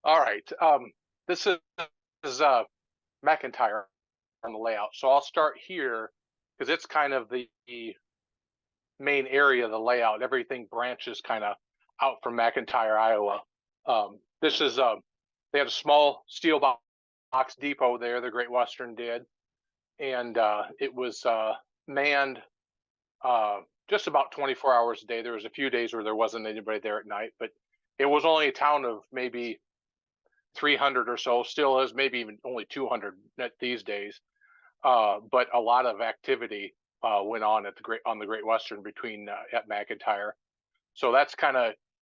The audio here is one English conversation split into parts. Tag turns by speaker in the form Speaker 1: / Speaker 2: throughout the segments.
Speaker 1: All right. This is McIntyre on the layout. So I'll start here because it's kind of the main area of the layout. Everything branches kind of out from McIntyre, Iowa. This is they had a small steel box depot there. The Great Western did, and it was manned just about 24 hours a day. There was a few days where there wasn't anybody there at night, but it was only a town of maybe 300 or so. Still is maybe even only 200 these days. But a lot of activity went on at the Great Western between at McIntyre. So that's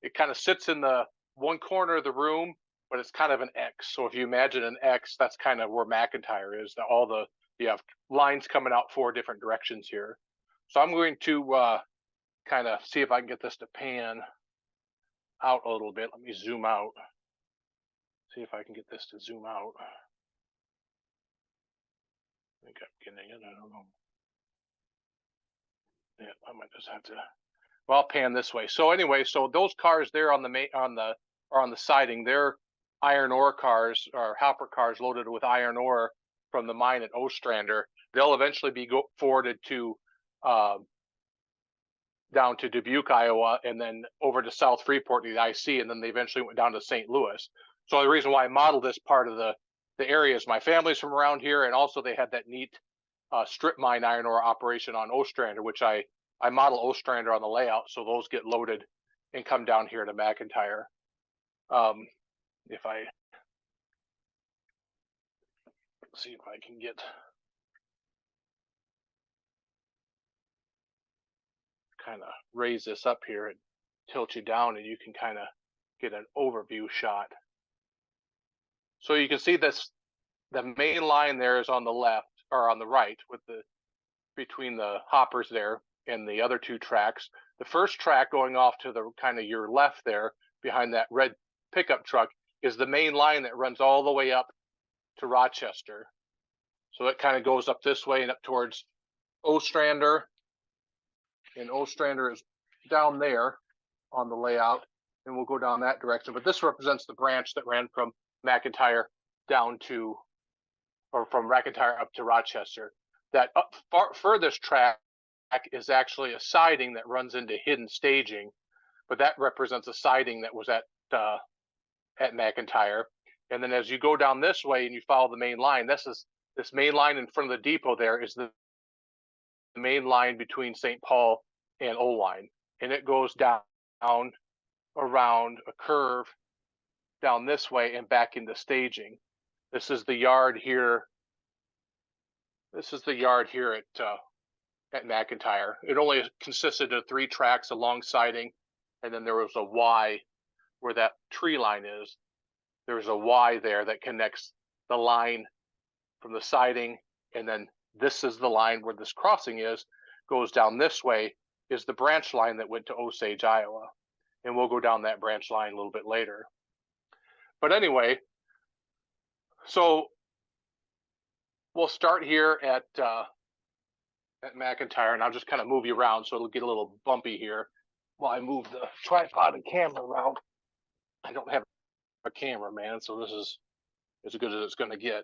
Speaker 1: it kind of sits in the one corner of the room, but it's kind of an X. So if you imagine an X, that's kind of where McIntyre is. You have lines coming out 4 different directions here. So I'm going to kind of see if I can get this to pan out a little bit. Let me zoom out. See if I can get this to zoom out. I think I'm getting it. I don't know. Yeah, I might just have to. Well, I'll pan this way. So anyway, so those cars there on the siding, they're iron ore cars or hopper cars loaded with iron ore from the mine at Ostrander. They'll eventually be forwarded to down to Dubuque, Iowa, and then over to South Freeport to the IC, and then they eventually went down to St. Louis. So the reason why I modeled this part of the area is my family's from around here, and also they had that neat strip mine iron ore operation on Ostrander, which I model Ostrander on the layout, so those get loaded and come down here to McIntyre. If I see if I can get kind of raise this up here and tilt you down, and you can kind of get an overview shot. So you can see this, the main line there is on the left or on the right with between the hoppers there and the other 2 tracks. The first track going off to the kind of your left there behind that red pickup truck is the main line that runs all the way up to Rochester. So it kind of goes up this way and up towards Ostrander, and Ostrander is down there on the layout, and we'll go down that direction. But this represents the branch that ran from McIntyre down to, or from McIntyre up to Rochester. That furthest track is actually a siding that runs into hidden staging, but that represents a siding that was at McIntyre. And then as you go down this way and you follow the main line, this main line in front of the depot there is the main line between St. Paul and Oline, and it goes down around a curve down this way and back into staging. This is the yard here. This is the yard here at McIntyre. It only consisted of 3 tracks, a long siding, and then there was a Y where that tree line is. There's a Y there that connects the line from the siding, and then this is the line where this crossing is, goes down this way, is the branch line that went to Osage, Iowa. And we'll go down that branch line a little bit later. But anyway, so we'll start here at McIntyre, and I'll just kind of move you around so it'll get a little bumpy here while I move the tripod and camera around. I don't have a camera, man, so this is as good as it's going to get.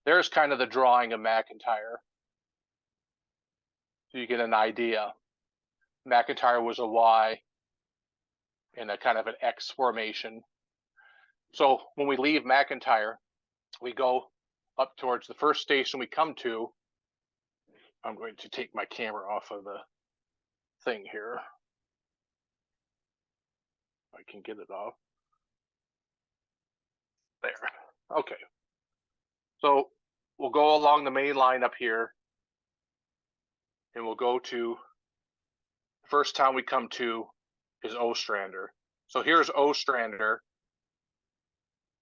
Speaker 1: There's kind of the drawing of McIntyre, so you get an idea. McIntyre was a Y and a kind of an X formation. So when we leave McIntyre, we go up towards the first station we come to. I'm going to take my camera off of the thing here. I can get it off. There. Okay. So we'll go along the main line up here, and we'll go to the first town we come to is Ostrander. So here's Ostrander,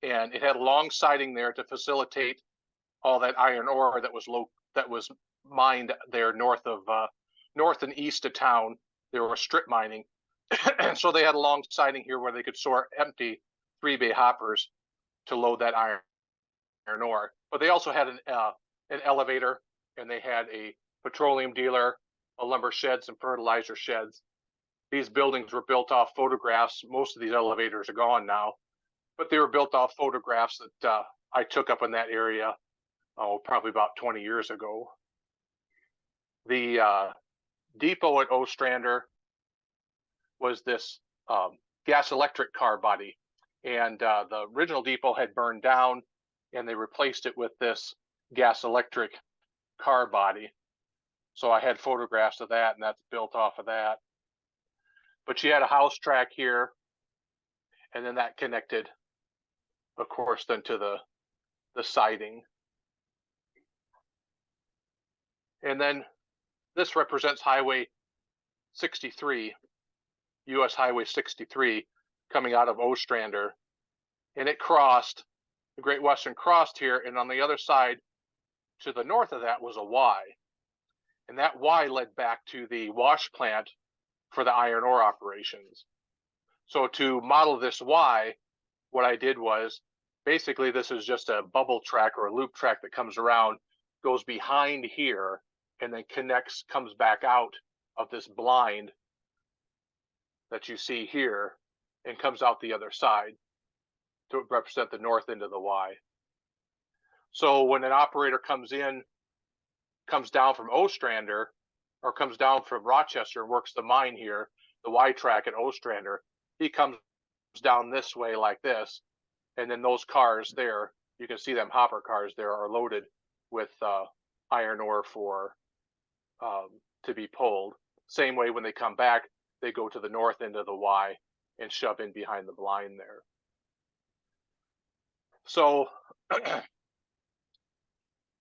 Speaker 1: and it had a long siding there to facilitate all that iron ore that was mined there north and east of town. They were strip mining, and so they had a long siding here where they could store empty 3-bay hoppers to load that iron ore. But they also had an elevator, and they had a petroleum dealer, a lumber shed, some fertilizer sheds. These buildings were built off photographs. Most of these elevators are gone now, but they were built off photographs that I took up in that area, probably about 20 years ago. The depot at Ostrander was this gas electric car body, and the original depot had burned down, and they replaced it with this gas electric car body. So I had photographs of that, and that's built off of that. But you had a house track here, and then that connected, of course, then to the siding. And then this represents Highway 63, US Highway 63, coming out of Ostrander. And it crossed, the Great Western crossed here, and on the other side, to the north of that, was a Y. And that Y led back to the wash plant for the iron ore operations. So to model this Y, what I did was, basically this is just a bubble track or a loop track that comes around, goes behind here, and then connects, comes back out of this blind that you see here, and comes out the other side to represent the north end of the Y. So when an operator comes down from Ostrander, or comes down from Rochester and works the mine here, the Y track at Ostrander, he comes down this way like this, and then those cars there, you can see them hopper cars there, are loaded with iron ore for to be pulled. Same way when they come back, they go to the north end of the Y and shove in behind the blind there. So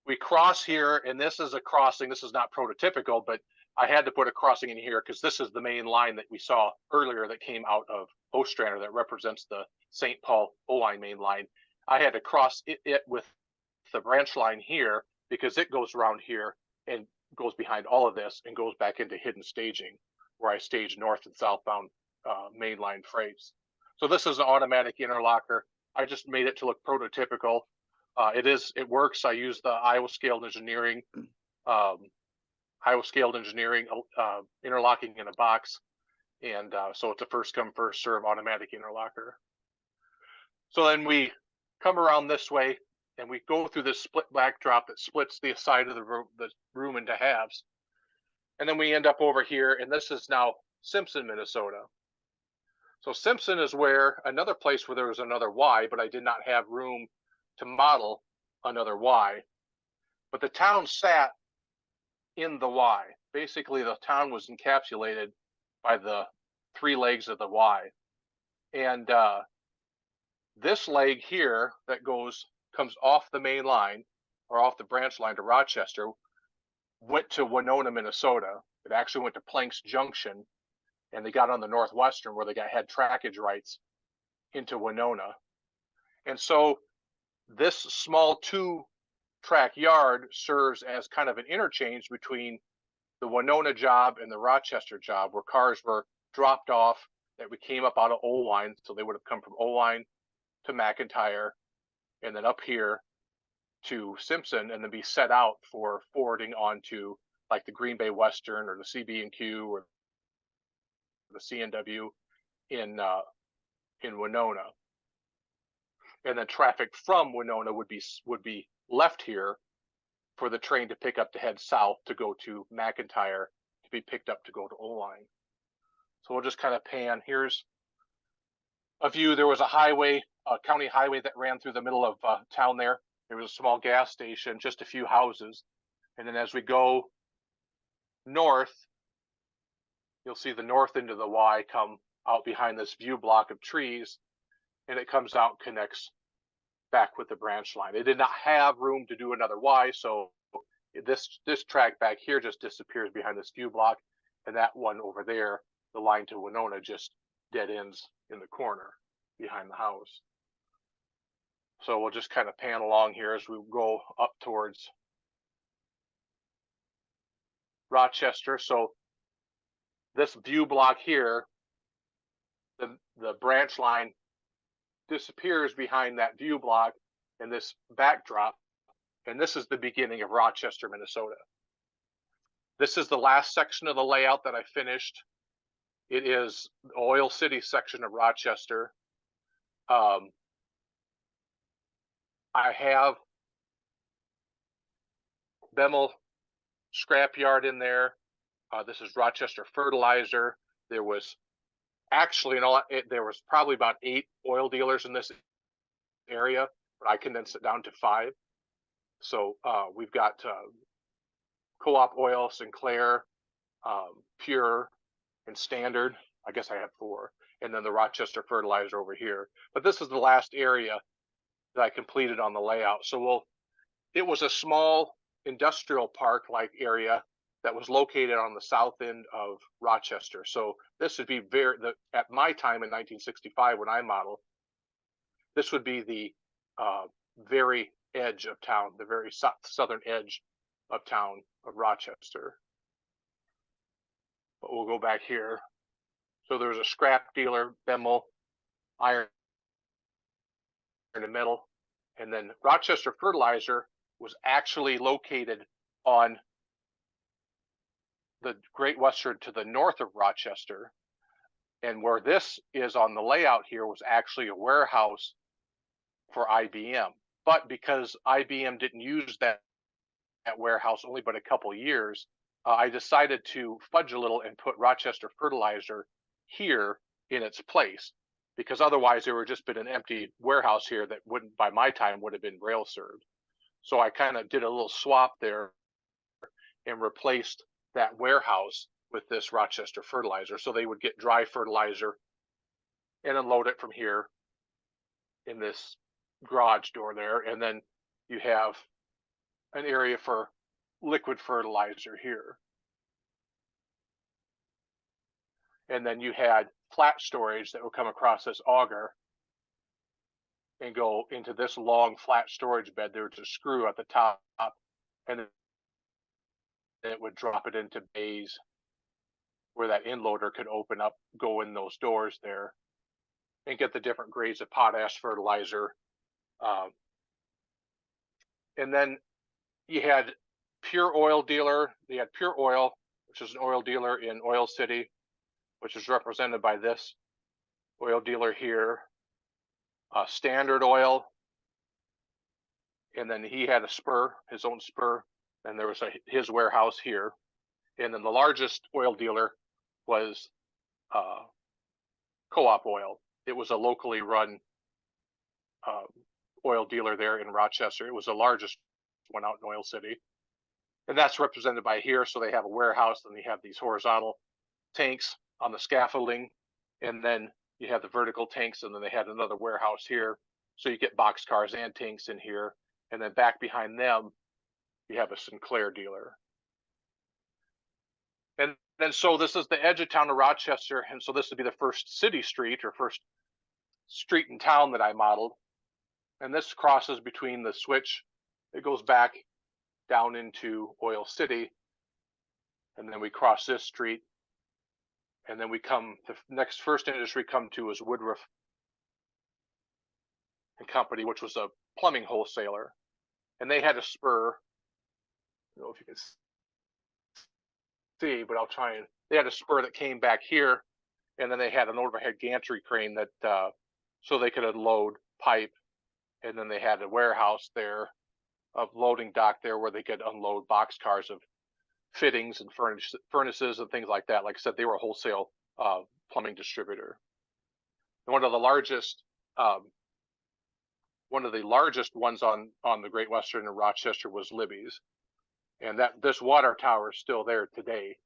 Speaker 1: we cross here, and this is a crossing. This is not prototypical, but I had to put a crossing in here because this is the main line that we saw earlier that came out of Ostrander that represents the St. Paul O-line main line. I had to cross it with the branch line here because it goes around here and goes behind all of this and goes back into hidden staging where I stage north and southbound mainline freights. So this is an automatic interlocker. I just made it to look prototypical. It works. I use the Iowa scaled engineering interlocking in a box, and so it's a first come first serve automatic interlocker. So then we come around this way and we go through this split backdrop that splits the side of the room into halves, and then we end up over here, and this is now Simpson, Minnesota. So Simpson is another place where there was another Y, but I did not have room to model another Y. But the town sat in the Y. Basically, the town was encapsulated by the three legs of the Y. And this leg here that comes off the main line or off the branch line to Rochester went to Winona, Minnesota. It actually went to Planks Junction, and they got on the Northwestern where they had trackage rights into Winona. And so this small 2-track yard serves as kind of an interchange between the Winona job and the Rochester job, where cars were dropped off that we came up out of O-line. So they would have come from O-line to McIntyre and then up here to Simpson, and then be set out for forwarding onto like the Green Bay Western or the CB&Q or the CNW in Winona. And then traffic from Winona would be left here for the train to pick up to head south to go to McIntyre to be picked up to go to O-line. So we'll just kind of pan. Here's a view. There was a county highway that ran through the middle of town there. There was a small gas station, just a few houses. And then as we go north, you'll see the north end of the Y come out behind this view block of trees, and it comes out, connects back with the branch line. It did not have room to do another Y, so this track back here just disappears behind this view block, and that one over there, the line to Winona, just dead ends in the corner behind the house. So we'll just kind of pan along here as we go up towards Rochester. So this view block here, the branch line disappears behind that view block and this backdrop, and this is the beginning of Rochester, Minnesota. This is the last section of the layout that I finished. It is the Oil City section of Rochester. I have Bemmel scrapyard in there. This is Rochester Fertilizer. There was actually, there was probably about 8 oil dealers in this area, but I condensed it down to 5. So we've got Co-op Oil, Sinclair, Pure, and Standard. I guess I have 4. And then the Rochester Fertilizer over here. But this is the last area that I completed on the layout. So it was a small industrial park-like area that was located on the south end of Rochester. So this would be at my time in 1965 when I modeled, this would be the very edge of town, the very southern edge of town of Rochester. But we'll go back here. So there was a scrap dealer, Bemmel, iron and metal, and then Rochester Fertilizer was actually located on the Great Western to the north of Rochester. And where this is on the layout here was actually a warehouse for IBM. But because IBM didn't use that warehouse only but a couple years, I decided to fudge a little and put Rochester Fertilizer here in its place, because otherwise there would just been an empty warehouse here that wouldn't, by my time, would have been rail served. So I kind of did a little swap there and replaced that warehouse with this Rochester Fertilizer. So they would get dry fertilizer and unload it from here in this garage door there. And then you have an area for liquid fertilizer here. And then you had flat storage that would come across this auger and go into this long flat storage bed. There was a screw at the top, and it would drop it into bays where that inloader could open up, go in those doors there, and get the different grades of potash fertilizer. And then you had Pure Oil dealer. They had Pure Oil, which is an oil dealer in Oil City, which is represented by this oil dealer here. Standard Oil, and then he had a spur, his own spur, and there was his warehouse here. And then the largest oil dealer was Co-op Oil. It was a locally run oil dealer there in Rochester. It was the largest one out in Oil City. And that's represented by here. So they have a warehouse, and they have these horizontal tanks on the scaffolding, and then you have the vertical tanks, and then they had another warehouse here. So you get box cars and tanks in here. And then back behind them, you have a Sinclair dealer. And then so this is the edge of town of Rochester. And so this would be the first city street, or first street in town that I modeled. And this crosses between the switch. It goes back down into Oil City. And then we cross this street. And then we come, the next first industry come to is Woodruff and Company, which was a plumbing wholesaler. And they had a spur. I don't know if you can see, but I'll try and, they had a spur that came back here. And then they had an overhead gantry crane that, so they could unload pipe. And then they had a warehouse there, of loading dock there, where they could unload box cars of fittings and furnaces and things like that. Like I said, they were a wholesale plumbing distributor. And one of the largest ones on the Great Western in Rochester was Libby's, and that this water tower is still there today,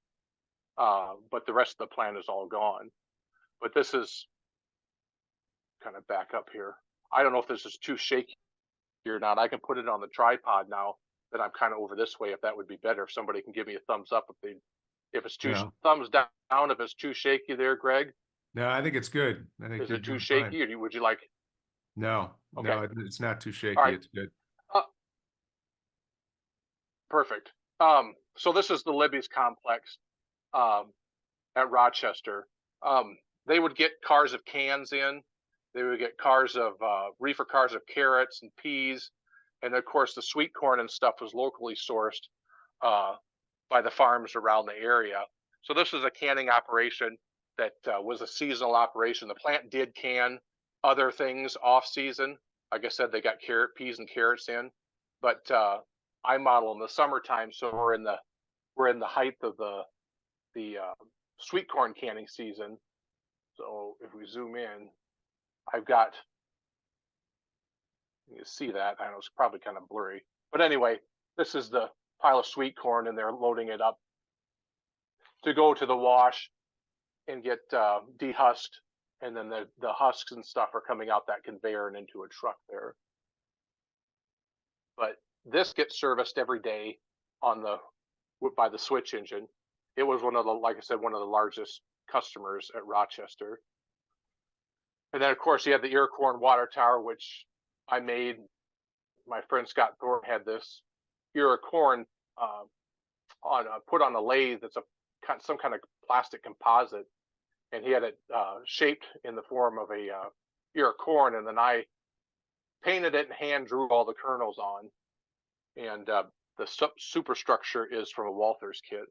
Speaker 1: but the rest of the plant is all gone. But this is kind of back up here. I don't know if this is too shaky or not. I can put it on the tripod now that I'm kind of over this way, if that would be better. If somebody can give me a thumbs up if it's too thumbs down if it's too shaky there, Greg.
Speaker 2: No, I think it's good. I think
Speaker 1: is it too shaky, fine. Or would you like?
Speaker 2: No, okay. No, it's not too shaky.
Speaker 1: Right.
Speaker 2: It's good.
Speaker 1: Perfect. So this is the Libby's complex at Rochester. They would get cars of cans in. They would get cars of reefer cars of carrots and peas. And of course, the sweet corn and stuff was locally sourced by the farms around the area. So this is a canning operation that was a seasonal operation. The plant did can other things off season, Like I said, they got peas and carrots in, but I model in the summertime, so we're in the height of the sweet corn canning season. So if we zoom in, I've got, you can see that. I know it's probably kind of blurry, but anyway, this is the pile of sweet corn, and they're loading it up to go to the wash and get dehusked, and then the husks and stuff are coming out that conveyor and into a truck there. But this gets serviced every day by the switch engine. It was one of the, like I said, one of the largest customers at Rochester. And then of course you have the ear corn water tower, which I made. My friend Scott Thorne had this ear of corn put on a lathe that's some kind of plastic composite, and he had it shaped in the form of a ear of corn, and then I painted it and hand drew all the kernels on, and the superstructure is from a Walther's kit.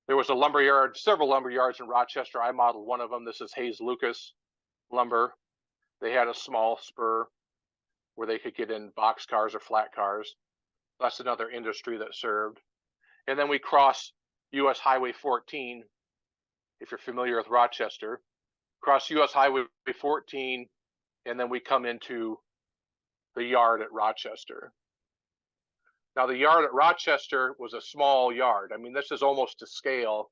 Speaker 1: There was a lumber yard, several lumber yards in Rochester. I modeled one of them. This is Hayes Lucas Lumber. They had a small spur where they could get in box cars or flat cars. That's another industry that served. And then we cross US Highway 14, if you're familiar with Rochester, cross US Highway 14, and then we come into the yard at Rochester. Now, the yard at Rochester was a small yard. I mean, this is almost to scale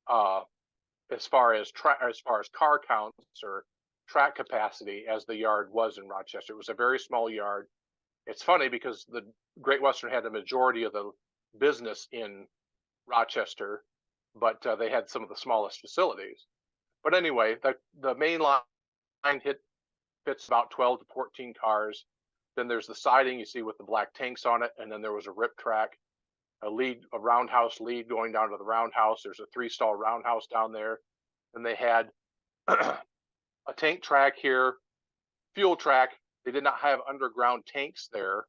Speaker 1: as far as car counts or track capacity as the yard was in Rochester. It was a very small yard. It's funny because the Great Western had the majority of the business in Rochester, but they had some of the smallest facilities. But anyway, the main line fits about 12 to 14 cars. Then there's the siding you see with the black tanks on it, and then there was a rip track, a roundhouse lead going down to the roundhouse. There's a 3-stall roundhouse down there. And they had a tank track here, fuel track. They did not have underground tanks there,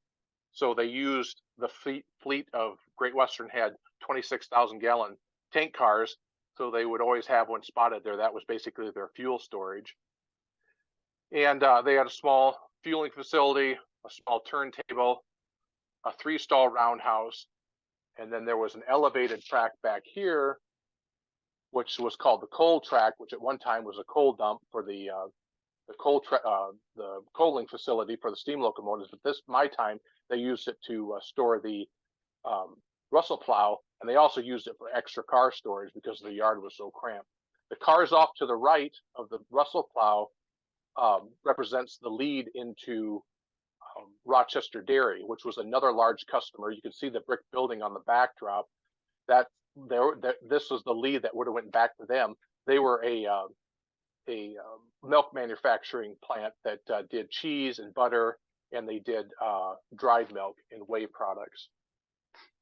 Speaker 1: so they used the fleet of Great Western had 26,000 gallon tank cars, so they would always have one spotted there. That was basically their fuel storage. And they had a small fueling facility, a small turntable, a 3-stall roundhouse, and then there was an elevated track back here, which was called the coal track, which at one time was a coal dump for the coaling facility for the steam locomotives. But my time, they used it to store the Russell plow, and they also used it for extra car storage because the yard was so cramped. The cars off to the right of the Russell plow represents the lead into Rochester Dairy, which was another large customer. You can see the brick building on the backdrop. This was the lead that would have went back to them. They were a milk manufacturing plant that did cheese and butter, and they did dried milk and whey products.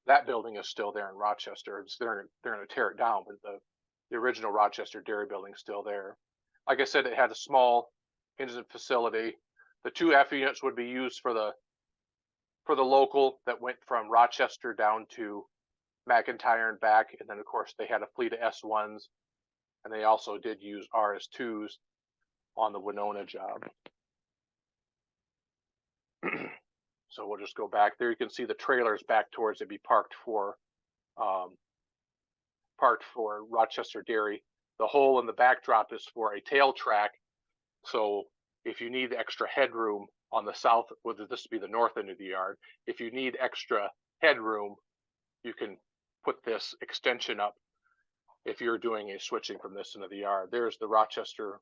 Speaker 1: That building is still there in Rochester. They're going to tear it down, but the original Rochester Dairy building is still there. Like I said, it had a small engine facility. The 2 F units would be used for the local that went from Rochester down to McIntyre and back, and then of course they had a fleet of S1s, and they also did use RS2s on the Winona job. So we'll just go back there. You can see the trailers back towards it be parked for Rochester Dairy. The hole in the backdrop is for a tail track. So if you need extra headroom on the south, whether this be the north end of the yard, if you need extra headroom, you can put this extension up if you're doing a switching from this into the yard. There's the Rochester,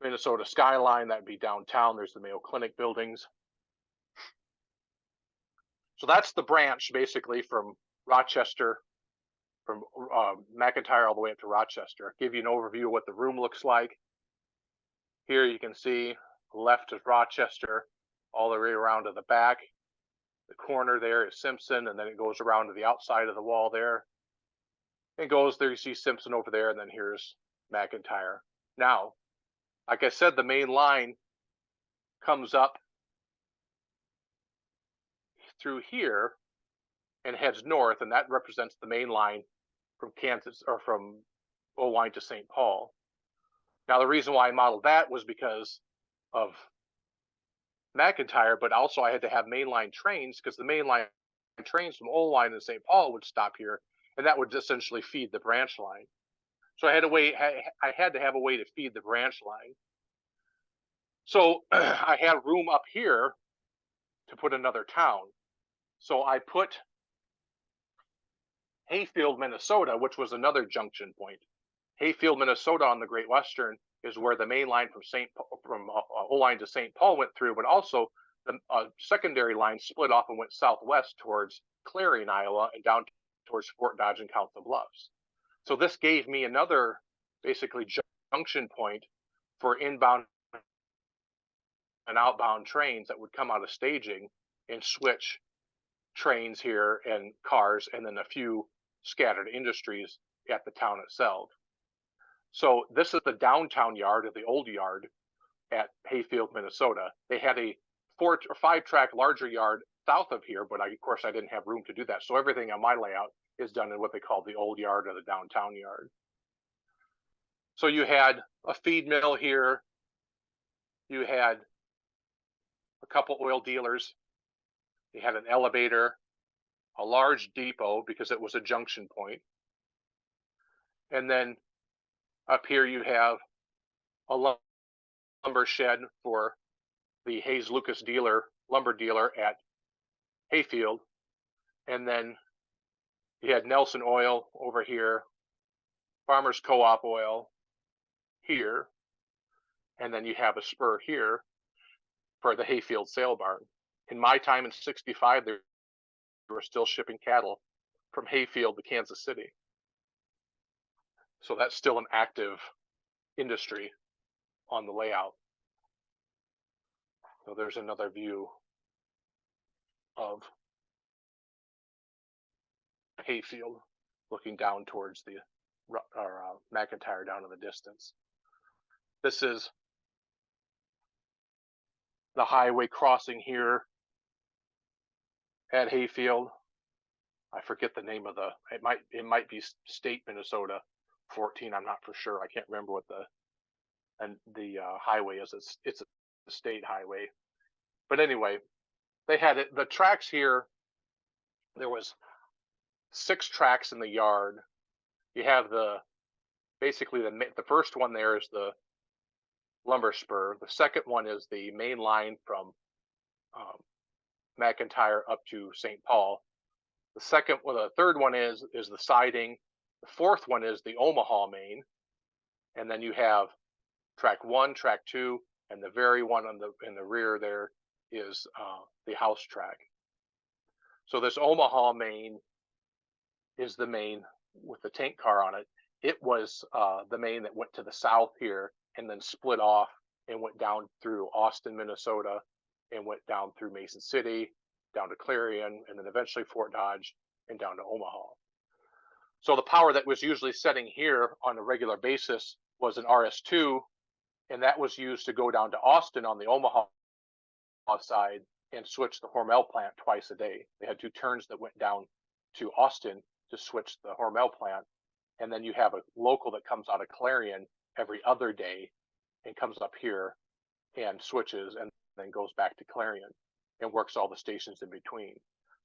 Speaker 1: Minnesota skyline. That'd be downtown. There's the Mayo Clinic buildings. So that's the branch basically from Rochester, from McIntyre all the way up to Rochester. I'll give you an overview of what the room looks like. Here you can see left is Rochester, all the way around to the back. The corner there is Simpson, and then it goes around to the outside of the wall there. It goes there, you see Simpson over there, and then here's McIntyre. Now, like I said, the main line comes up through here and heads north, and that represents the main line from Kansas, or from Owine to St. Paul. Now, the reason why I modeled that was because of McIntyre, but also I had to have mainline trains because the mainline trains from Oline and St. Paul would stop here, and that would essentially feed the branch line. So I had to have a way to feed the branch line. So I had room up here to put another town. So I put Hayfield, Minnesota, which was another junction point. Hayfield, Minnesota on the Great Western is where the main line from Oline to St. Paul went through, but also the secondary line split off and went southwest towards Clarion, Iowa, and down towards Fort Dodge and Council Bluffs. So this gave me another basically junction point for inbound and outbound trains that would come out of staging and switch trains here and cars, and then a few scattered industries at the town itself. So this is the downtown yard of the old yard at Hayfield, Minnesota. They had a 4 or 5 track larger yard south of here, but of course I didn't have room to do that. So everything on my layout is done in what they call the old yard or the downtown yard. So you had a feed mill here. You had a couple oil dealers. You had an elevator, a large depot because it was a junction point. And then up here you have a lumber shed for the Hayes Lucas lumber dealer at Hayfield. And then you had Nelson Oil over here, Farmers Co-op Oil here, and then you have a spur here for the Hayfield sale barn. In my time in '65, they were still shipping cattle from Hayfield to Kansas City. So that's still an active industry on the layout. So there's another view of Hayfield looking down towards the McIntyre down in the distance. This is the highway crossing here at Hayfield. I forget the name of it might be State Minnesota 14. I'm not for sure. I can't remember what the highway is. It's a state highway. But anyway, they had the tracks here. There was 6 tracks in the yard. You have basically the first one there is the lumber spur. The second one is the main line from McIntyre up to St. Paul. The third one is the siding. The fourth one is the Omaha main, and then you have track 1, track 2, and the very one in the rear there is the house track. So this Omaha main is the main with the tank car on it. It was the main that went to the south here and then split off and went down through Austin, Minnesota, and went down through Mason City, down to Clarion, and then eventually Fort Dodge and down to Omaha. So the power that was usually setting here on a regular basis was an RS2, and that was used to go down to Austin on the Omaha side and switch the Hormel plant twice a day. They had 2 turns that went down to Austin to switch the Hormel plant, and then you have a local that comes out of Clarion every other day and comes up here and switches and then goes back to Clarion and works all the stations in between.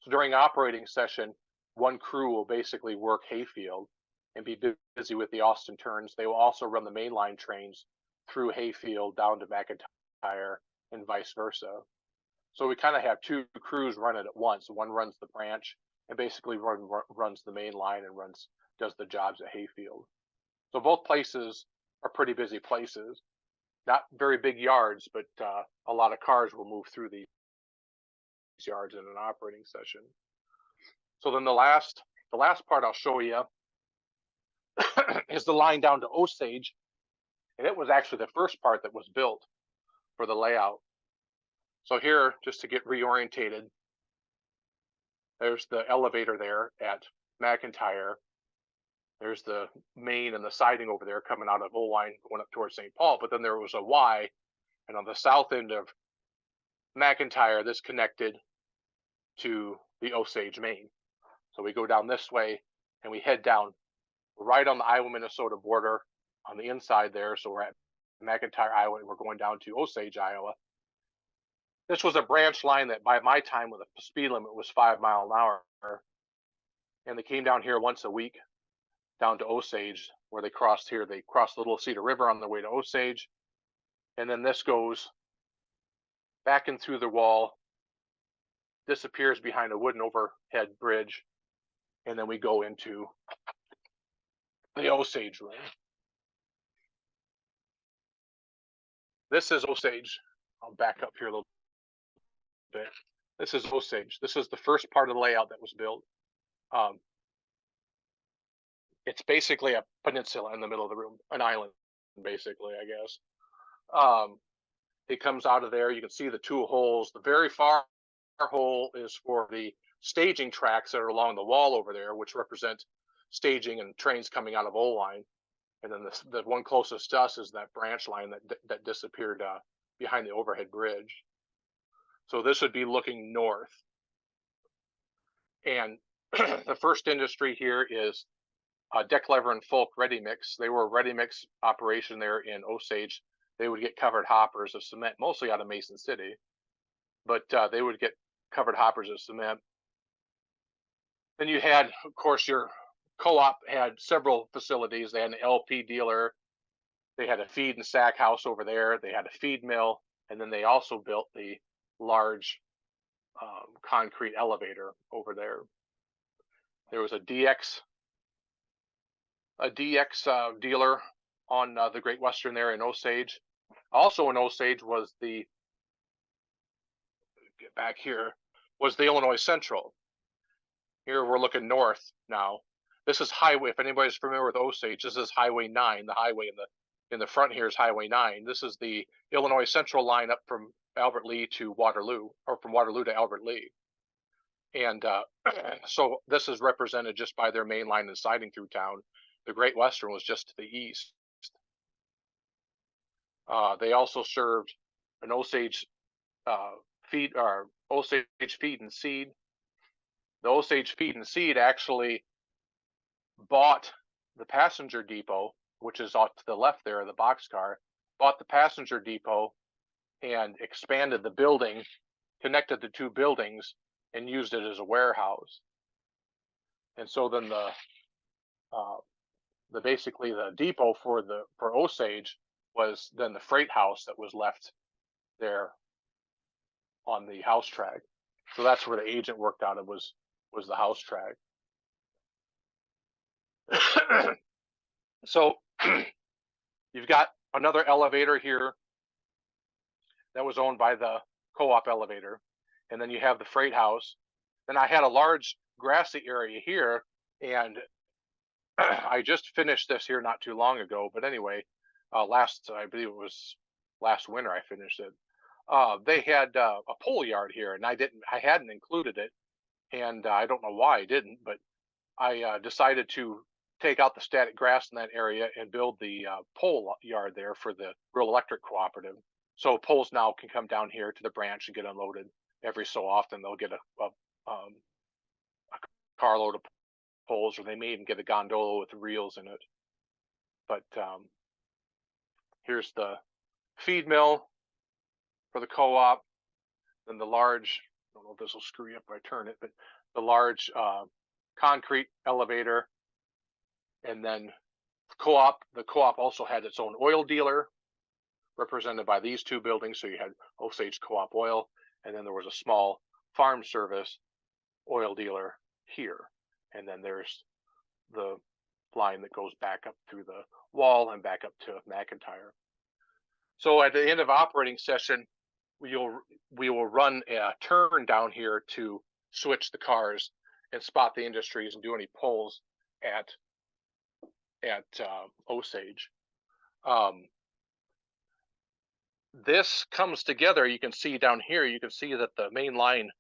Speaker 1: So during operating session, one crew will basically work Hayfield and be busy with the Austin turns. They will also run the mainline trains through Hayfield down to McIntyre and vice versa. So we kind of have 2 crews running at once. One runs the branch and basically runs the main line and does the jobs at Hayfield. So both places are pretty busy places. Not very big yards, but a lot of cars will move through these yards in an operating session. So then the last part I'll show you is the line down to Osage, and it was actually the first part that was built for the layout. So here, just to get reorientated, there's the elevator there at McIntyre. There's the main and the siding over there coming out of Oline going up towards St. Paul, but then there was a Y, and on the south end of McIntyre, this connected to the Osage main. So we go down this way and we head down right on the Iowa-Minnesota border on the inside there. So we're at McIntyre, Iowa, and we're going down to Osage, Iowa. This was a branch line that by my time with a speed limit was 5 miles an hour. And they came down here once a week down to Osage, where they crossed here. They crossed the Little Cedar River on their way to Osage. And then this goes back in through the wall, disappears behind a wooden overhead bridge, and then we go into the Osage room. This is Osage. I'll back up here a little bit. This is Osage. This is the first part of the layout that was built. It's basically a peninsula in the middle of the room, an island, basically, I guess. It comes out of there. You can see the two holes. The very far hole is for the staging tracks that are along the wall over there, which represent staging and trains coming out of O-line. And then the one closest to us is that branch line that disappeared behind the overhead bridge. So this would be looking north. And the first industry here is Decklever and Folk Ready Mix. They were a ready mix operation there in Osage. They would get covered hoppers of cement, mostly out of Mason City, but they would get covered hoppers of cement. Then you had, of course, your co-op had several facilities. They had an LP dealer. They had a feed and sack house over there. They had a feed mill, and then they also built the large concrete elevator over there. There was a DX dealer on the Great Western there in Osage. Also in Osage was the, get back here, was the Illinois Central. Here we're looking north now. This is highway, if anybody's familiar with Osage, this is Highway 9. The highway in the front here is Highway 9. This is the Illinois Central line up from Albert Lea to Waterloo, or from Waterloo to Albert Lea. And so this is represented just by their main line and siding through town. The Great Western was just to the east. They also served an Osage feed and seed. The Osage Feed and Seed actually bought the passenger depot, which is off to the left there, the boxcar, bought the passenger depot and expanded the building, connected the two buildings, and used it as a warehouse. And so then basically the depot for Osage was then the freight house that was left there on the house track. So that's where the agent worked out of was the house track. So you've got another elevator here that was owned by the co-op elevator, and then you have the freight house. Then I had a large grassy area here, and I just finished this here not too long ago. But anyway, I believe it was last winter I finished it. They had a pole yard here, and I hadn't included it, and I don't know why I didn't, but I decided to take out the static grass in that area and build the pole yard there for the Rural Electric Cooperative. So poles now can come down here to the branch and get unloaded every so often. They'll get a carload of poles, or they may even get a gondola with reels in it. But here's the feed mill for the co-op. Then the large, I don't know if this will screw you up if I turn it, but the large concrete elevator. And then the co-op also had its own oil dealer, represented by these two buildings. So you had Osage Co-op Oil, and then there was a small farm service oil dealer here. And then there's the line that goes back up through the wall and back up to McIntyre. So at the end of operating session, we will run a turn down here to switch the cars and spot the industries and do any polls at Osage. This comes together. You can see down here, you can see that the main line,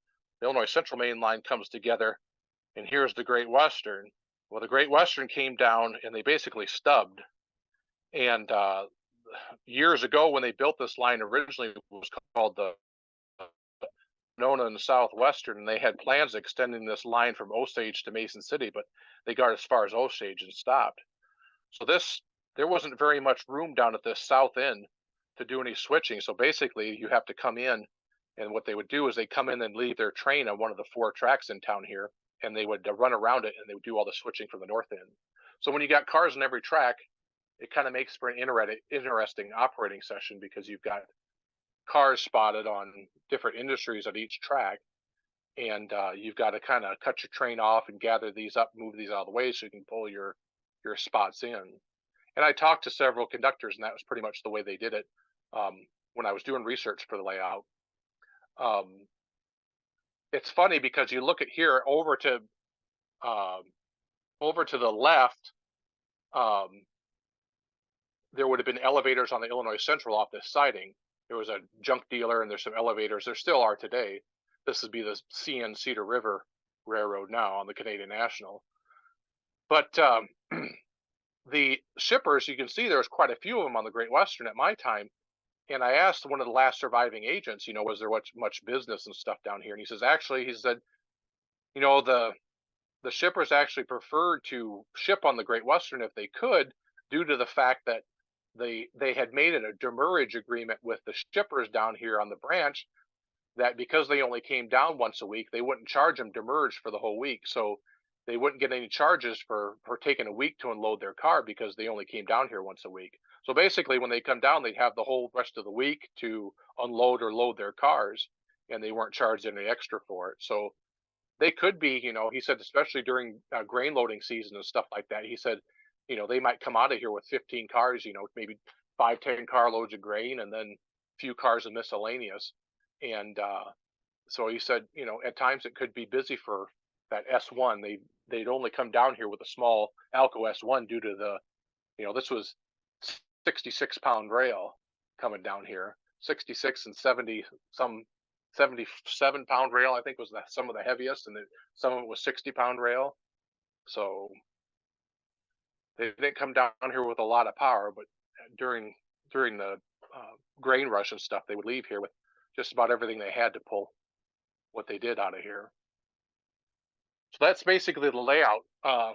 Speaker 1: the Illinois Central main line, comes together, and here's the Great Western. Well, the Great Western came down and they basically stubbed. And years ago, when they built this line, originally it was called the Nona and the Southwestern, and they had plans extending this line from Osage to Mason City, but they got as far as Osage and stopped. So there wasn't very much room down at this south end to do any switching. So basically you have to come in And what they would do is they come in and leave their train on one of the 4 tracks in town here, and they would run around it, and they would do all the switching from the north end. So when you got cars on every track, it kind of makes for an interesting operating session, because you've got cars spotted on different industries at each track, and you've got to kind of cut your train off and gather these up, move these out of the way so you can pull your spots in. And I talked to several conductors, and that was pretty much the way they did it when I was doing research for the layout. It's funny because you look at here over to the left. There would have been elevators on the Illinois Central off this siding. There was a junk dealer, and there's some elevators. There still are today. This would be the CN Cedar River Railroad now on the Canadian National. But the shippers, you can see there's quite a few of them on the Great Western at my time. And I asked one of the last surviving agents, was there much business and stuff down here? And he says, actually, he said, the shippers actually preferred to ship on the Great Western if they could, due to the fact that they had made a demurrage agreement with the shippers down here on the branch, that because they only came down once a week, they wouldn't charge them demurrage for the whole week. So they wouldn't get any charges for taking a week to unload their car, because they only came down here once a week. So basically, when they come down, they'd have the whole rest of the week to unload or load their cars, and they weren't charged any extra for it. So they could be, he said, especially during grain loading season and stuff like that, he said, they might come out of here with 15 cars, maybe 5-10 carloads of grain, and then a few cars of miscellaneous. And so he said, at times it could be busy for that S1. They'd only come down here with a small Alco S1 due to the, this was 66-pound rail coming down here, 66 and 70, some 77-pound rail, I think, was some of the heaviest, and some of it was 60-pound rail. So they didn't come down here with a lot of power, but during the grain rush and stuff, they would leave here with just about everything they had to pull what they did out of here. So that's basically the layout.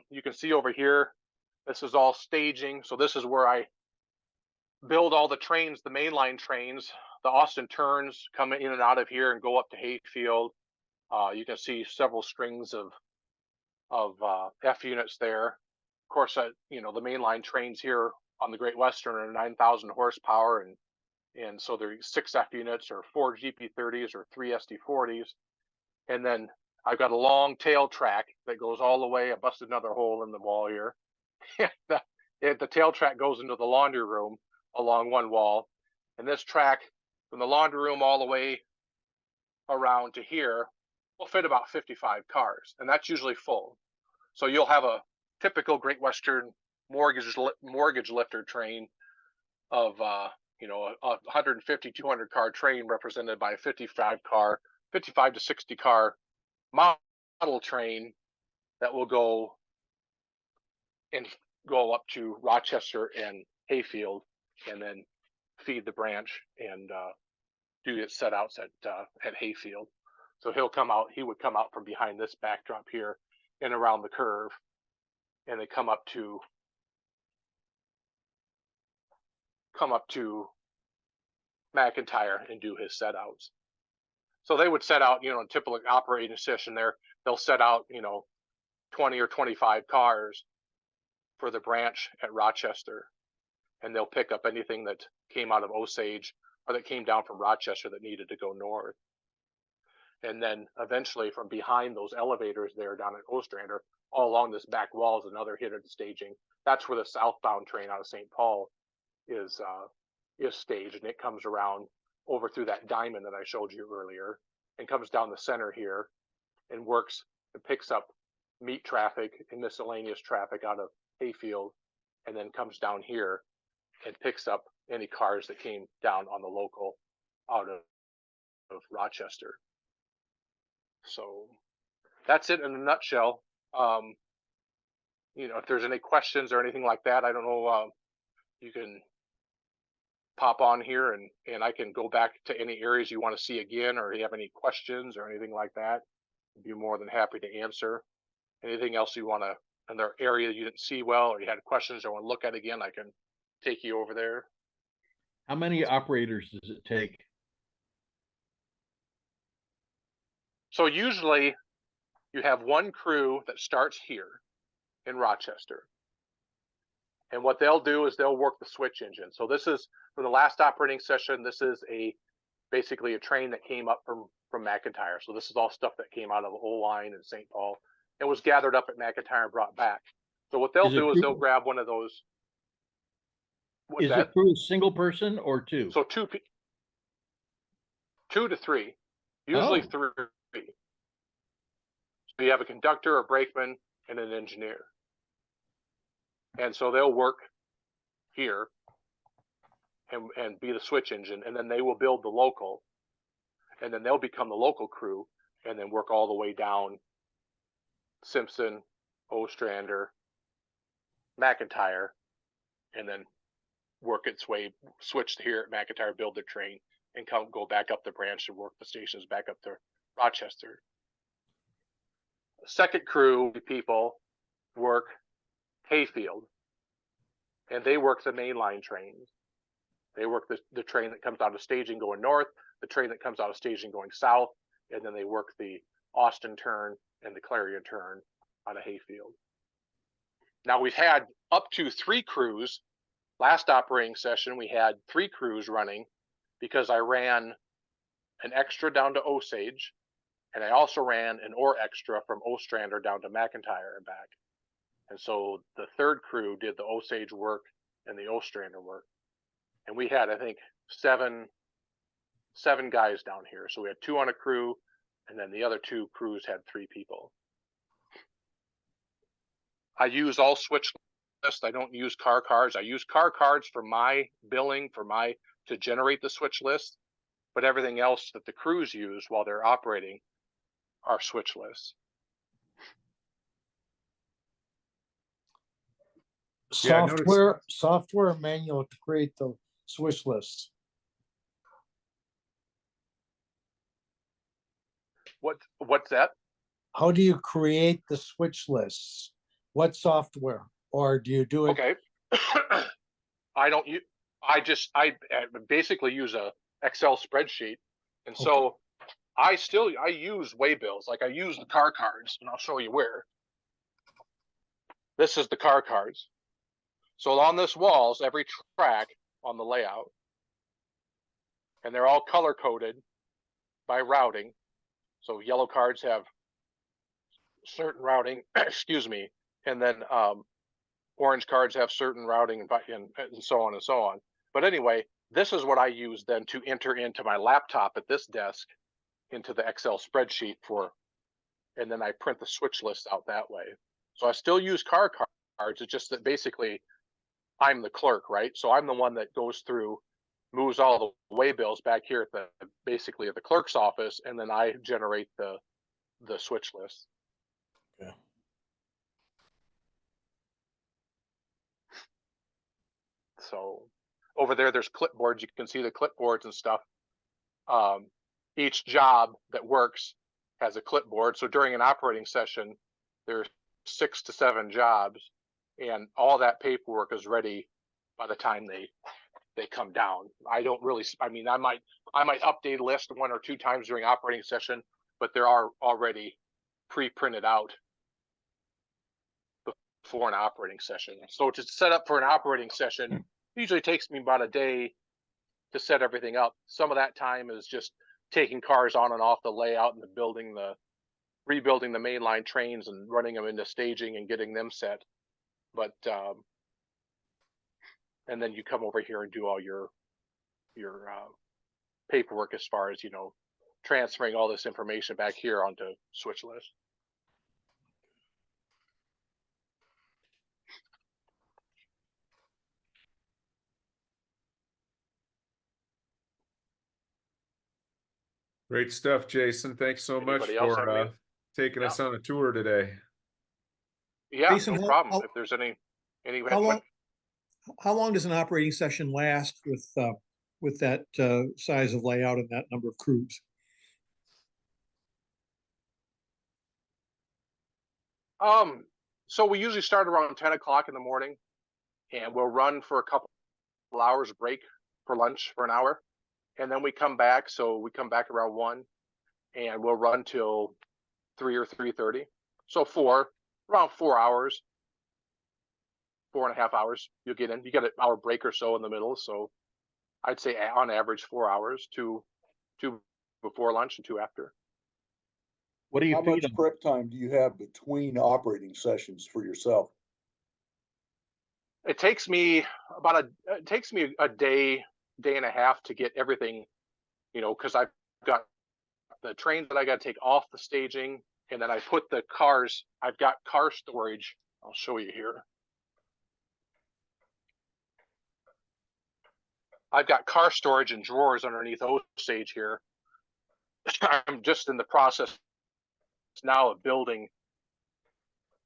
Speaker 1: You can see over here, this is all staging. So this is where I build all the trains, the mainline trains. The Austin turns come in and out of here and go up to Hayfield. You can see several strings of F units there. Of course, the mainline trains here on the Great Western are 9,000 horsepower, and so they're 6 F units or 4 GP30s or 3 SD40s. And then I've got a long tail track that goes all the way. I busted another hole in the wall here. The tail track goes into the laundry room along one wall. And this track from the laundry room all the way around to here will fit about 55 cars. And that's usually full. So you'll have a typical Great Western mortgage lifter train of, a 150, 200 car train represented by a 55 to 60 car model train that will go up to Rochester and Hayfield, and then feed the branch and do its set outs at Hayfield. So he would come out from behind this backdrop here and around the curve, and they come up to McIntyre and do his set outs. So they would set out, in a typical operating session there, they'll set out, 20 or 25 cars for the branch at Rochester, and they'll pick up anything that came out of Osage or that came down from Rochester that needed to go north. And then eventually from behind those elevators there down at Ostrander, all along this back wall is another hidden staging. That's where the southbound train out of St. Paul is staged, and it comes around over through that diamond that I showed you earlier and comes down the center here and works and picks up meat traffic and miscellaneous traffic out of Hayfield, and then comes down here and picks up any cars that came down on the local out of Rochester. So that's it in a nutshell. If there's any questions or anything like that, I don't know, you can pop on here and I can go back to any areas you want to see again, or you have any questions or anything like that. I'd be more than happy to answer. Anything else you want to, in their area you didn't see well, or you had questions or want to look at again, I can take you over there.
Speaker 3: How many operators does it take?
Speaker 1: So usually you have one crew that starts here in Rochester. And what they'll do is they'll work the switch engine. So this is from the last operating session. This is basically a train that came up from McIntyre. So this is all stuff that came out of the old line in St. Paul and was gathered up at McIntyre and brought back. So what they'll do is they'll grab one of those.
Speaker 3: Is the crew a single person or two?
Speaker 1: So two to three, usually three. So you have a conductor, a brakeman, and an engineer. And so they'll work here and be the switch engine, and then they will build the local, and then they'll become the local crew, and then work all the way down Simpson, Ostrander, McIntyre, and then work its way, switch to here at McIntyre, build their train, and go back up the branch and work the stations back up to Rochester. The second crew people work Hayfield, and they work the mainline trains. They work the train that comes out of staging going north, the train that comes out of staging going south, and then they work the Austin turn and the Clarion turn out of Hayfield. Now we've had up to 3 crews. Last operating session, we had 3 crews running because I ran an extra down to Osage, and I also ran an ore extra from Ostrander down to McIntyre and back. And so the third crew did the Osage work and the Ostrander work. And we had, I think, seven guys down here. So we had 2 on a crew, and then the other 2 crews had 3 people. I use all switch lists. I don't use car cards. I use car cards for my billing, to generate the switch list, but everything else that the crews use while they're operating are switch lists.
Speaker 4: Software manual to create the switch lists.
Speaker 1: What's that?
Speaker 4: How do you create the switch lists? What software, or do you do it?
Speaker 1: Okay. I don't use. I basically use a Excel spreadsheet, and so I use waybills. Like I use the car cards, and I'll show you where. This is the car cards. So on this wall's every track on the layout, and they're all color coded by routing. So yellow cards have certain routing, excuse me, and then orange cards have certain routing and so on and so on. But anyway, this is what I use then to enter into my laptop at this desk into the Excel spreadsheet and then I print the switch list out that way. So I still use car cards. It's just that basically I'm the clerk, right? So I'm the one that goes through, moves all the waybills back here at basically at the clerk's office, and then I generate the switch list.
Speaker 4: Yeah.
Speaker 1: So over there's clipboards. You can see the clipboards and stuff. Each job that works has a clipboard. So during an operating session, there's 6 to 7 jobs, and all that paperwork is ready by the time they come down. I don't really. I mean, I might update a list 1 or 2 times during operating session, but there are already pre-printed out before an operating session. So to set up for an operating session usually takes me about a day to set everything up. Some of that time is just taking cars on and off the layout and rebuilding the mainline trains and running them into staging and getting them set. But and then you come over here and do all your paperwork as far as, transferring all this information back here onto switch list.
Speaker 2: Great stuff, Jason. Thanks so much for taking us on a tour today.
Speaker 1: Yeah,
Speaker 5: Jason,
Speaker 1: no problem. If there's any
Speaker 5: how long does an operating session last with that size of layout and that number of crews?
Speaker 1: So we usually start around 10 o'clock in the morning, and we'll run for a couple hours break for lunch for an hour, and then we come back. So we come back around 1, and we'll run till 3 or 3:30. So around 4 hours, 4.5 hours, you'll get in. You get an hour break or so in the middle. So I'd say on average 4 hours, two before lunch and 2 after.
Speaker 3: What do you
Speaker 6: How much
Speaker 3: feed them?
Speaker 6: prep time do you have between operating sessions for yourself?
Speaker 1: It takes me a day and a half to get everything, because I've got the trains that I got to take off the staging, and then I put the cars. I've got car storage. I'll show you here. I've got car storage and drawers underneath Osage here. I'm just in the process now of building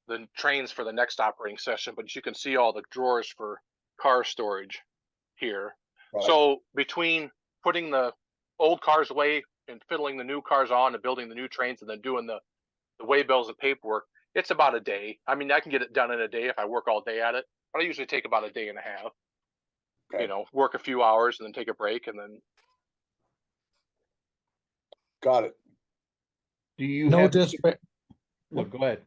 Speaker 1: the trains for the next operating session, but you can see all the drawers for car storage here.
Speaker 6: Right.
Speaker 1: So between putting the old cars away and fiddling the new cars on and building the new trains and then doing the way bills and paperwork, it's about a day. I mean, I can get it done in a day if I work all day at it, but I usually take about a day and a half.
Speaker 6: Okay.
Speaker 1: Work a few hours and then take a break and then.
Speaker 6: Got it.
Speaker 3: Do you
Speaker 4: No
Speaker 3: have?
Speaker 4: dispatch,
Speaker 3: Oh, go ahead.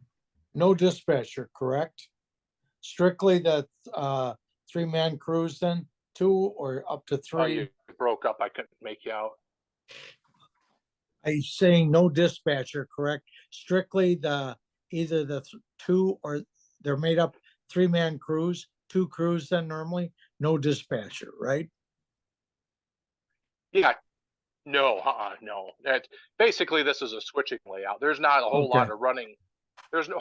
Speaker 4: no dispatcher, correct? Strictly the 3-man crews then, 2 or up to 3?
Speaker 1: Oh, you broke up. I couldn't make you out.
Speaker 4: Are you saying no dispatcher, correct? Strictly either the 2 or they're made up 3-man crews, 2 crews then normally, no dispatcher, right?
Speaker 1: Yeah. No, no. Basically this is a switching layout. There's not a whole lot
Speaker 4: Okay.
Speaker 1: of running. There's not a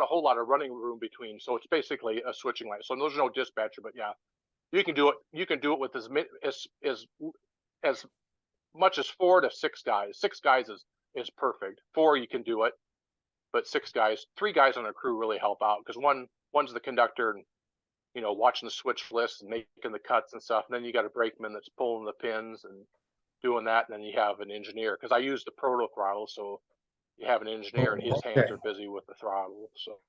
Speaker 1: whole lot of running room between. So it's basically a switching layout. So there's no dispatcher, but yeah, you can do it. You can do it with as much as 4 to 6 guys. 6 guys is perfect. 4 you can do it, but 6 guys, 3 guys on a crew really help out because one's the conductor and watching the switch list and making the cuts and stuff. And then you got a brakeman that's pulling the pins and doing that. And then you have an engineer because I use the proto throttle, so you have an engineer and his hands
Speaker 4: Okay.
Speaker 1: are busy with the throttle. So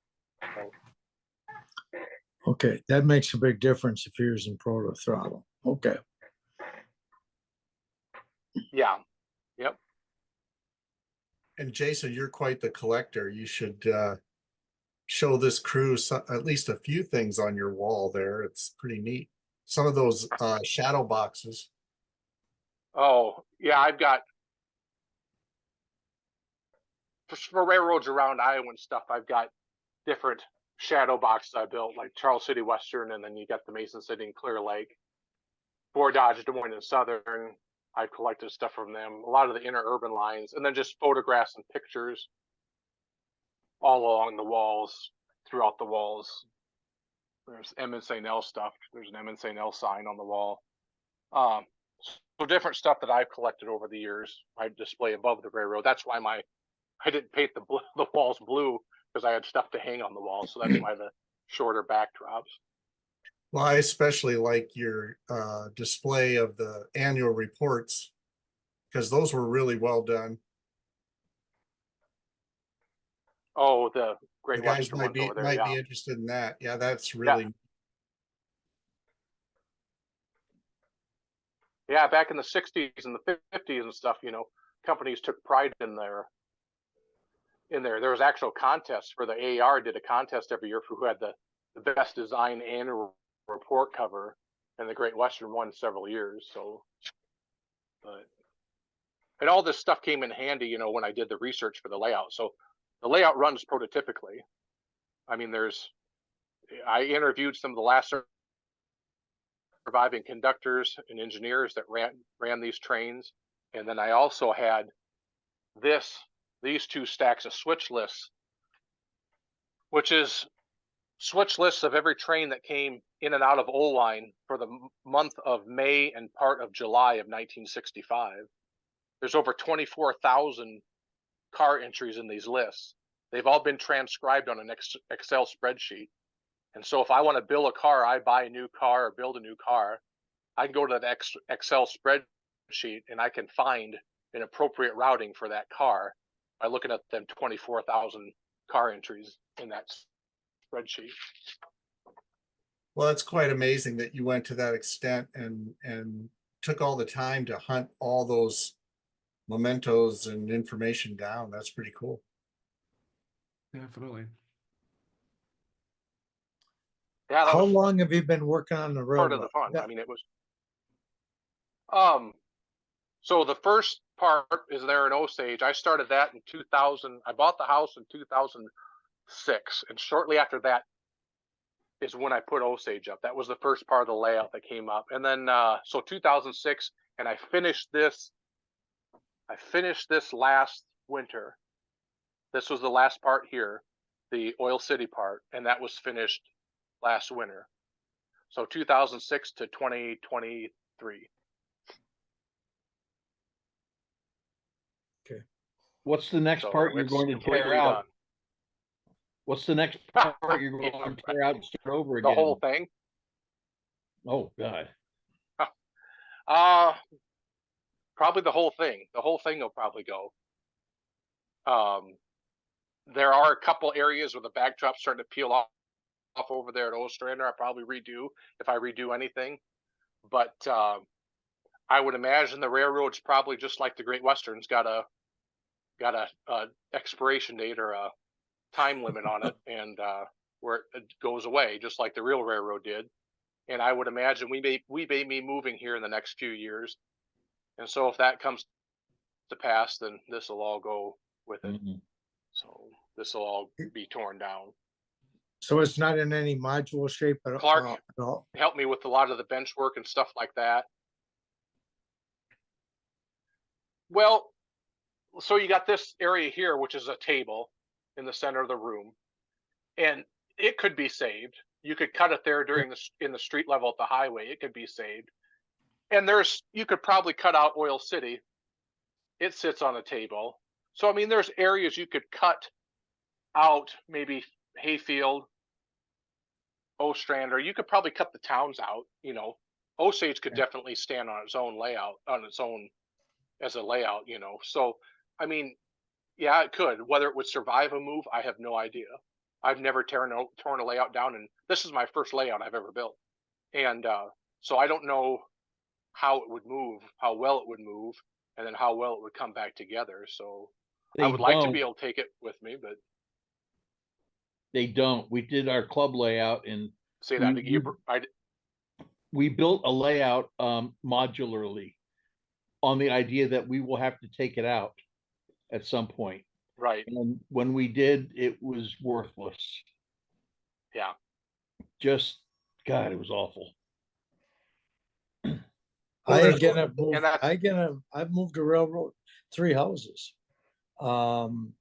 Speaker 4: Okay, that makes a big difference if you're using proto throttle. Okay.
Speaker 1: yeah, yep.
Speaker 5: And Jason, you're quite the collector. You should show this crew at least a few things on your wall there. It's pretty neat. Some of those shadow boxes.
Speaker 1: Oh yeah, I've got for railroads around Iowa and stuff. I've got different shadow boxes I built, like Charles City Western, and then you got the Mason City and Clear Lake. For Dodge, Des Moines, and Southern, I've collected stuff from them. A lot of the interurban lines, and then just photographs and pictures all along the walls, throughout the walls. There's M and St. L stuff. There's an M and St. L sign on the wall. So different stuff that I've collected over the years, I display above the railroad. That's why I didn't paint the walls blue because I had stuff to hang on the walls. So that's why the shorter backdrops.
Speaker 5: Well, I especially like your display of the annual reports because those were really well done.
Speaker 1: Oh, the Great
Speaker 5: The guys
Speaker 1: Western
Speaker 5: might
Speaker 1: ones
Speaker 5: be
Speaker 1: over there.
Speaker 5: be interested in that. Yeah, that's really.
Speaker 1: Yeah, back in the 60s and the 50s and stuff, companies took pride in there. There was actual contests for the AAR did a contest every year for who had the best design annual report cover, and the Great Western won several years. So, and all this stuff came in handy, when I did the research for the layout. So the layout runs prototypically. I mean, I interviewed some of the last surviving conductors and engineers that ran these trains, and then I also had these 2 stacks of switch lists, which is switch lists of every train that came in and out of O-line for the month of May and part of July of 1965. There's over 24,000 car entries in these lists. They've all been transcribed on an Excel spreadsheet. And so if I want to build a car, I buy a new car or build a new car, I can go to that Excel spreadsheet and I can find an appropriate routing for that car by looking at them 24,000 car entries in that spreadsheet.
Speaker 5: Well, it's quite amazing that you went to that extent and took all the time to hunt all those mementos and information down. That's pretty cool.
Speaker 2: Definitely.
Speaker 1: Yeah, that
Speaker 4: How
Speaker 1: was
Speaker 4: long have you been working on the
Speaker 1: part
Speaker 4: railroad?
Speaker 1: of the fun.
Speaker 4: Yeah.
Speaker 1: I mean, it was. So the first part is there in Osage. I started that in 2000. I bought the house in 2006, and shortly after that is when I put Osage up. That was the first part of the layout that came up, and then so 2006, and I finished this. I finished this last winter. This was the last part here, the Oil City part, and that was finished last winter. So 2006 to 2023.
Speaker 3: What's the next
Speaker 1: So
Speaker 3: part you're
Speaker 1: it's
Speaker 3: going to
Speaker 1: completely
Speaker 3: tear out?
Speaker 1: done.
Speaker 3: What's the next part you're going to tear out and start over
Speaker 1: The
Speaker 3: again?
Speaker 1: whole thing.
Speaker 3: Oh, God.
Speaker 1: Probably the whole thing. The whole thing will probably go. There are a couple areas where the backdrop's starting to peel off over there at Ostrander. I'll probably redo if I redo anything. But I would imagine the railroad's probably just like the Great Western's got a expiration date or a time limit on it, and where it goes away, just like the real railroad did. And I would imagine we may be moving here in the next few years, and so if that comes to pass, then this will all go with it.
Speaker 3: Mhm.
Speaker 1: So this will all be torn down.
Speaker 4: So it's not in any module shape at
Speaker 1: Clark
Speaker 4: all?
Speaker 1: helped me with a lot of the bench work and stuff like that. Well, so you got this area here, which is a table in the center of the room, and it could be saved. You could cut it there in the street level at the highway. It could be saved. And you could probably cut out Oil City. It sits on a table. So, I mean, there's areas you could cut out, maybe Hayfield, Ostrander. You could probably cut the towns out, Osage could definitely stand on its own layout, as a layout, So, I mean, yeah, it could. Whether it would survive a move, I have no idea. I've never torn a layout down, and this is my first layout I've ever built. And so I don't know how it would move, how well it would move, and then how well it would come back together. So I would like to be able to take it with me, but
Speaker 3: They don't. We did our club layout and
Speaker 1: say that
Speaker 3: we built a layout modularly on the idea that we will have to take it out at some point.
Speaker 1: Right.
Speaker 3: And when we did, it was worthless.
Speaker 1: Yeah.
Speaker 3: Just, God, it was awful.
Speaker 4: I've moved a railroad 3 houses. And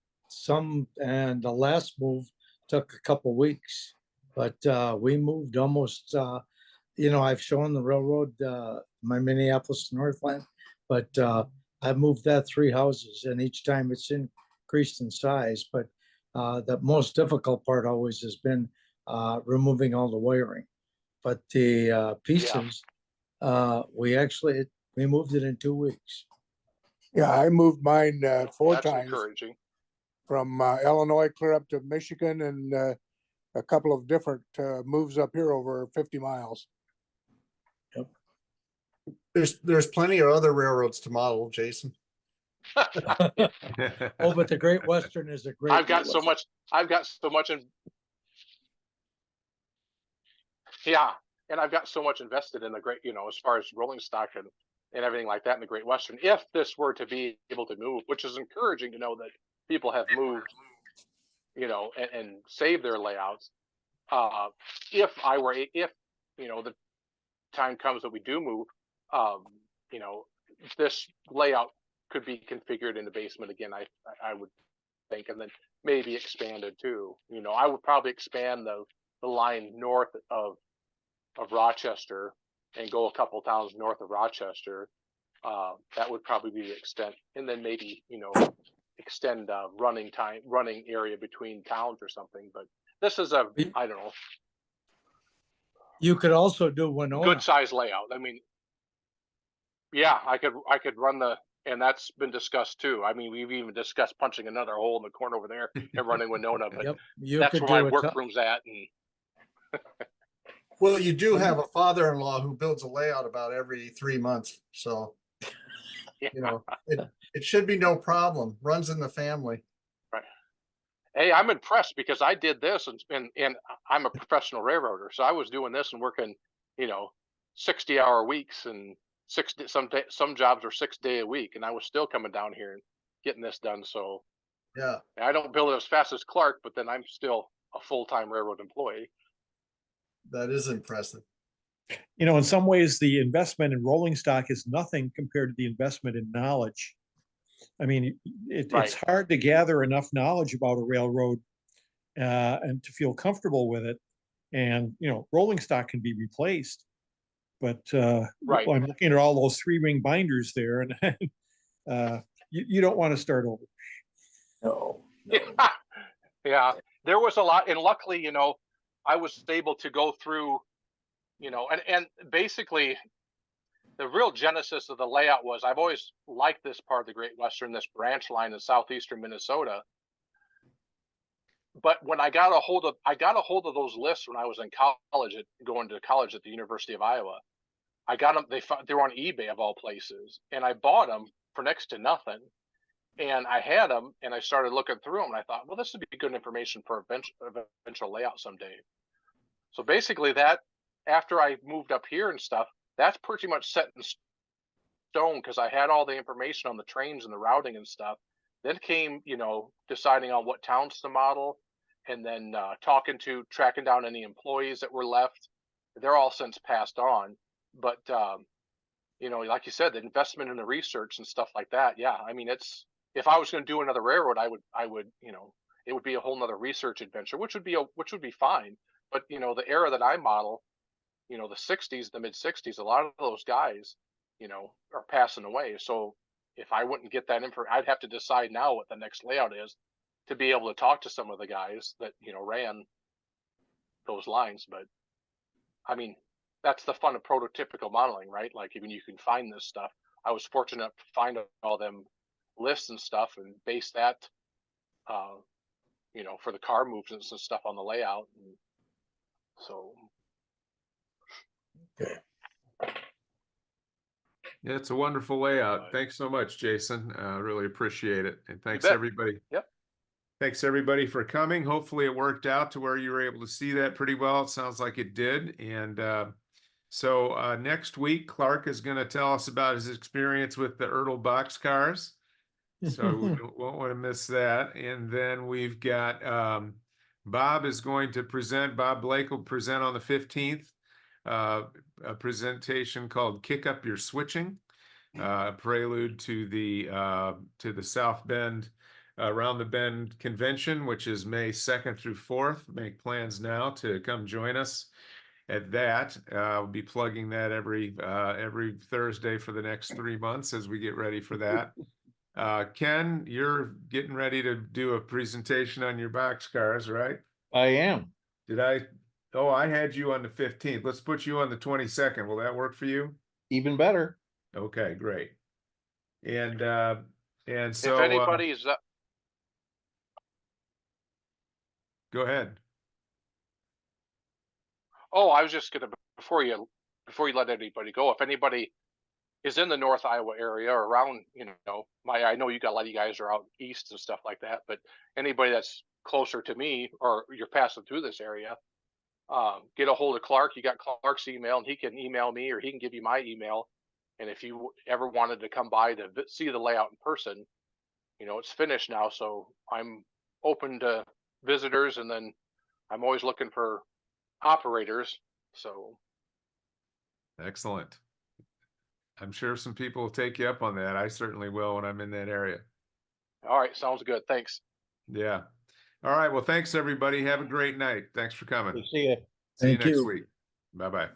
Speaker 4: the last move took a couple weeks, but we moved almost, I've shown the railroad, my Minneapolis Northland, but I've moved that 3 houses, and each time it's increased in size. But the most difficult part always has been removing all the wiring. But the pieces, we moved it in 2 weeks.
Speaker 7: Yeah, I moved mine 4
Speaker 1: That's
Speaker 7: times
Speaker 1: encouraging.
Speaker 7: from Illinois clear up to Michigan, and a couple of different moves up here over 50 miles.
Speaker 4: Yep.
Speaker 5: There's plenty of other railroads to model, Jason.
Speaker 4: Oh, but the Great Western is a great.
Speaker 1: I've got so much and I've got so much invested in the great, as far as rolling stock and everything like that in the Great Western. If this were to be able to move, which is encouraging to know that people have moved, and saved their layouts. If the time comes that we do move, this layout could be configured in the basement again. I would think, and then maybe expanded too. I would probably expand the line north of Rochester and go a couple towns north of Rochester. That would probably be the extent, and then maybe extend running area between towns or something. But this is I don't know.
Speaker 4: You could also do Winona.
Speaker 1: Good size layout. I mean, yeah, I could run and that's been discussed too. I mean, we've even discussed punching another hole in the corner over there and running Winona, but that's where my workroom's at. And
Speaker 5: well, you do have a father-in-law who builds a layout about every 3 months, so It should be no problem. Runs in the family.
Speaker 1: Right. Hey, I'm impressed because I did this and I'm a professional railroader. So I was doing this and working, 60-hour weeks and some jobs are 6-day a week. And I was still coming down here and getting this done. So
Speaker 5: Yeah.
Speaker 1: I don't build it as fast as Clark, but then I'm still a full-time railroad employee.
Speaker 5: That is impressive.
Speaker 8: In some ways, the investment in rolling stock is nothing compared to the investment in knowledge. I mean, it's
Speaker 1: Right.
Speaker 8: hard to gather enough knowledge about a railroad and to feel comfortable with it. And, rolling stock can be replaced. But
Speaker 1: Right.
Speaker 8: I'm looking at all those 3-ring binders there, and you don't want to start over.
Speaker 6: No.
Speaker 1: Yeah, there was a lot, and luckily, I was able to go through, and basically the real genesis of the layout was I've always liked this part of the Great Western, this branch line in southeastern Minnesota. But when I got a hold of those lists when I was in college, going to college at the University of Iowa. I got them. They were on eBay of all places, and I bought them for next to nothing. And I had them, and I started looking through them, and I thought, well, this would be good information for eventual layout someday. So basically, that after I moved up here and stuff, that's pretty much set in stone because I had all the information on the trains and the routing and stuff. Then came, deciding on what towns to model, and then tracking down any employees that were left. They're all since passed on. But, like you said, the investment in the research and stuff like that. Yeah. I mean, if I was going to do another railroad, I would, it would be a whole nother research adventure, which would be fine. But, the era that I model, the 60s, the mid 60s, a lot of those guys, are passing away. So if I wouldn't get that info, I'd have to decide now what the next layout is to be able to talk to some of the guys that, ran those lines. But I mean, that's the fun of prototypical modeling, right? Like even you can find this stuff. I was fortunate enough to find all them lists and stuff and base that, for the car movements and stuff on the layout. And so.
Speaker 6: Okay.
Speaker 2: Yeah, it's a wonderful layout. Thanks so much, Jason. Really appreciate it. And thanks
Speaker 1: bet.
Speaker 2: everybody.
Speaker 1: Yep.
Speaker 2: Thanks everybody for coming. Hopefully it worked out to where you were able to see that pretty well. It sounds like it did. And so next week, Clark is going to tell us about his experience with the Ertl boxcars. So we won't want to miss that. And then we've got Bob Blake will present on the 15th, a presentation called Kick Up Your Switching, prelude to the South Bend Around the Bend convention, which is May 2nd through 4th. Make plans now to come join us at that. I'll be plugging that every Thursday for the next 3 months as we get ready for that. Ken, you're getting ready to do a presentation on your boxcars, right?
Speaker 3: I am.
Speaker 2: I had you on the 15th. Let's put you on the 22nd. Will that work for you?
Speaker 3: Even better.
Speaker 2: Okay, great. And so
Speaker 1: if anybody's
Speaker 2: go ahead.
Speaker 1: Oh, I was just gonna before you let anybody go, if anybody is in the North Iowa area or around, I know you got a lot of you guys are out east and stuff like that, but anybody that's closer to me or you're passing through this area, get a hold of Clark. You got Clark's email, and he can email me or he can give you my email. And if you ever wanted to come by to see the layout in person, it's finished now, so I'm open to visitors, and then I'm always looking for operators. So
Speaker 2: excellent. I'm sure some people will take you up on that. I certainly will when I'm in that area.
Speaker 1: All right, sounds good. Thanks.
Speaker 2: Yeah. All right. Well, thanks everybody. Have a great night. Thanks for coming.
Speaker 3: See you.
Speaker 2: See you
Speaker 6: Thank
Speaker 2: next
Speaker 6: you.
Speaker 2: week. Bye-bye.